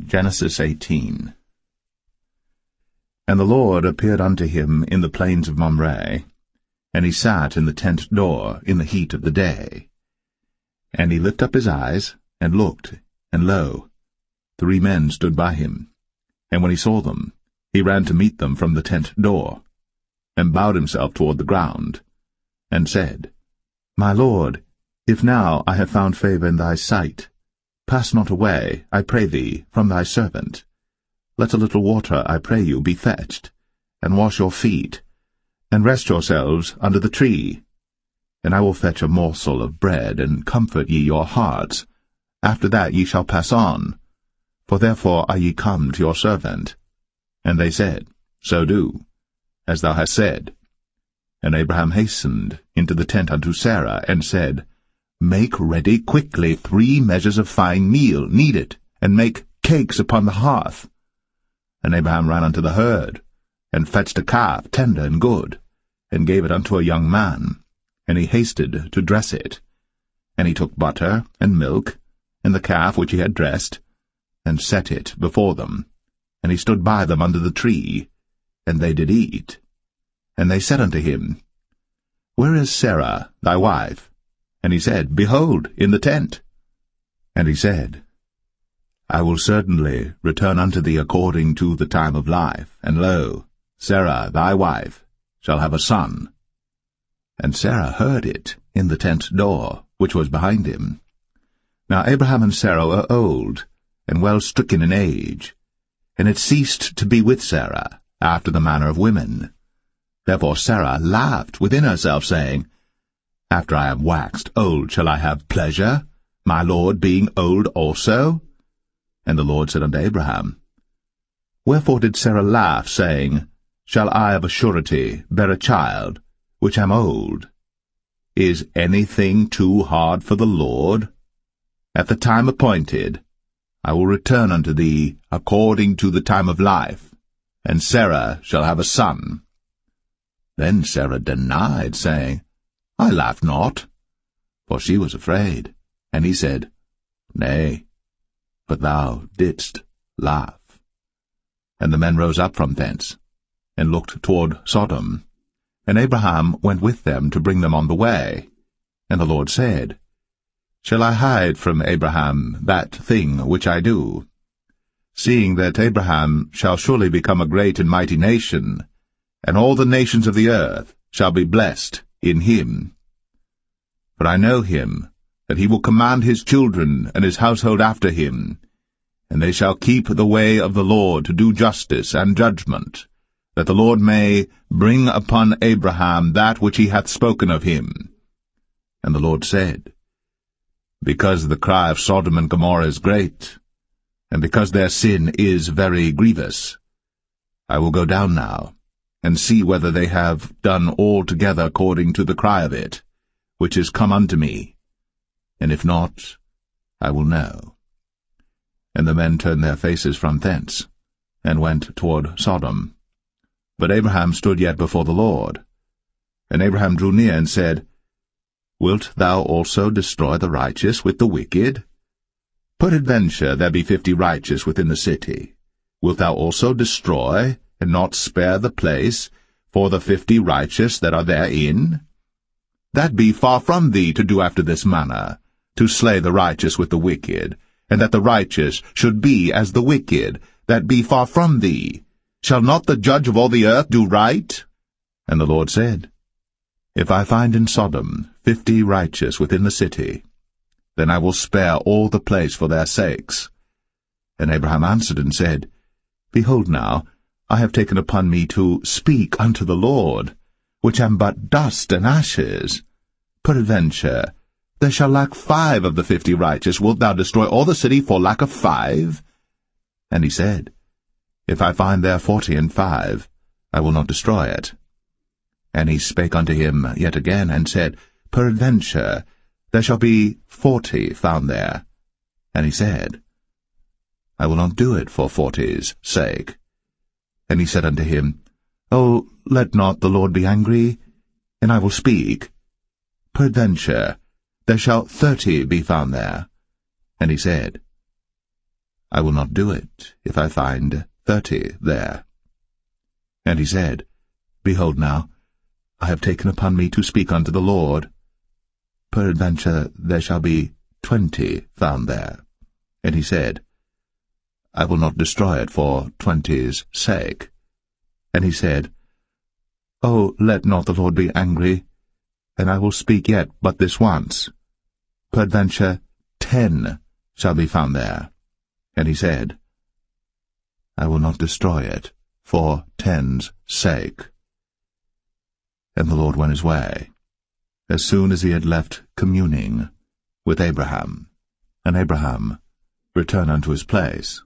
Genesis 18. And the Lord appeared unto him in the plains of Mamre, and he sat in the tent door in the heat of the day. And he lifted up his eyes, and looked, and lo, 3 men stood by him. And when he saw them, he ran to meet them from the tent door, and bowed himself toward the ground, and said, My Lord, if now I have found favor in thy sight, pass not away, I pray thee, from thy servant. Let a little water, I pray you, be fetched, and wash your feet, and rest yourselves under the tree. And I will fetch a morsel of bread, and comfort ye your hearts. After that ye shall pass on, for therefore are ye come to your servant. And they said, So do, as thou hast said. And Abraham hastened into the tent unto Sarah, and said, Make ready quickly 3 measures of fine meal, knead it, and make cakes upon the hearth. And Abraham ran unto the herd, and fetched a calf tender and good, and gave it unto a young man, and he hasted to dress it. And he took butter and milk, and the calf which he had dressed, and set it before them. And he stood by them under the tree, and they did eat. And they said unto him, Where is Sarah thy wife? And he said, Behold, in the tent. And he said, I will certainly return unto thee according to the time of life, and lo, Sarah thy wife shall have a son. And Sarah heard it in the tent door, which was behind him. Now Abraham and Sarah were old, and well stricken in age, and it ceased to be with Sarah, after the manner of women. Therefore Sarah laughed within herself, saying, After I am waxed old shall I have pleasure, my Lord being old also? And the Lord said unto Abraham, Wherefore did Sarah laugh, saying, Shall I of a surety bear a child, which am old? Is anything too hard for the Lord? At the time appointed, I will return unto thee according to the time of life, and Sarah shall have a son. Then Sarah denied, saying, I laughed not, for she was afraid. And he said, Nay, but thou didst laugh. And the men rose up from thence, and looked toward Sodom. And Abraham went with them to bring them on the way. And the Lord said, Shall I hide from Abraham that thing which I do? Seeing that Abraham shall surely become a great and mighty nation, and all the nations of the earth shall be blessed in him. For I know him, that he will command his children and his household after him, and they shall keep the way of the Lord to do justice and judgment, that the Lord may bring upon Abraham that which he hath spoken of him. And the Lord said, Because the cry of Sodom and Gomorrah is great, and because their sin is very grievous, I will go down now, and see whether they have done altogether according to the cry of it, which is come unto me. And if not, I will know. And the men turned their faces from thence, and went toward Sodom. But Abraham stood yet before the Lord. And Abraham drew near and said, Wilt thou also destroy the righteous with the wicked? Peradventure there be 50 righteous within the city. Wilt thou also destroy, and not spare the place, for the 50 righteous that are therein? That be far from thee to do after this manner, to slay the righteous with the wicked, and that the righteous should be as the wicked, that be far from thee. Shall not the judge of all the earth do right? And the Lord said, If I find in Sodom 50 righteous within the city, then I will spare all the place for their sakes. And Abraham answered and said, Behold now, I have taken upon me to speak unto the Lord, which am but dust and ashes. Peradventure, there shall lack 5 of the 50 righteous. Wilt thou destroy all the city for lack of 5? And he said, If I find there 40 and 5, I will not destroy it. And he spake unto him yet again, and said, Peradventure, there shall be 40 found there. And he said, I will not do it for 40's sake. And he said unto him, O, let not the Lord be angry, and I will speak. Peradventure, there shall 30 be found there. And he said, I will not do it, if I find 30 there. And he said, Behold now, I have taken upon me to speak unto the Lord. Peradventure there shall be 20 found there. And he said, I will not destroy it for 20's sake. And he said, Oh, let not the Lord be angry, and I will speak yet but this once. Peradventure 10 shall be found there. And he said, I will not destroy it for 10's sake. And the Lord went his way, as soon as he had left communing with Abraham. And Abraham returned unto his place.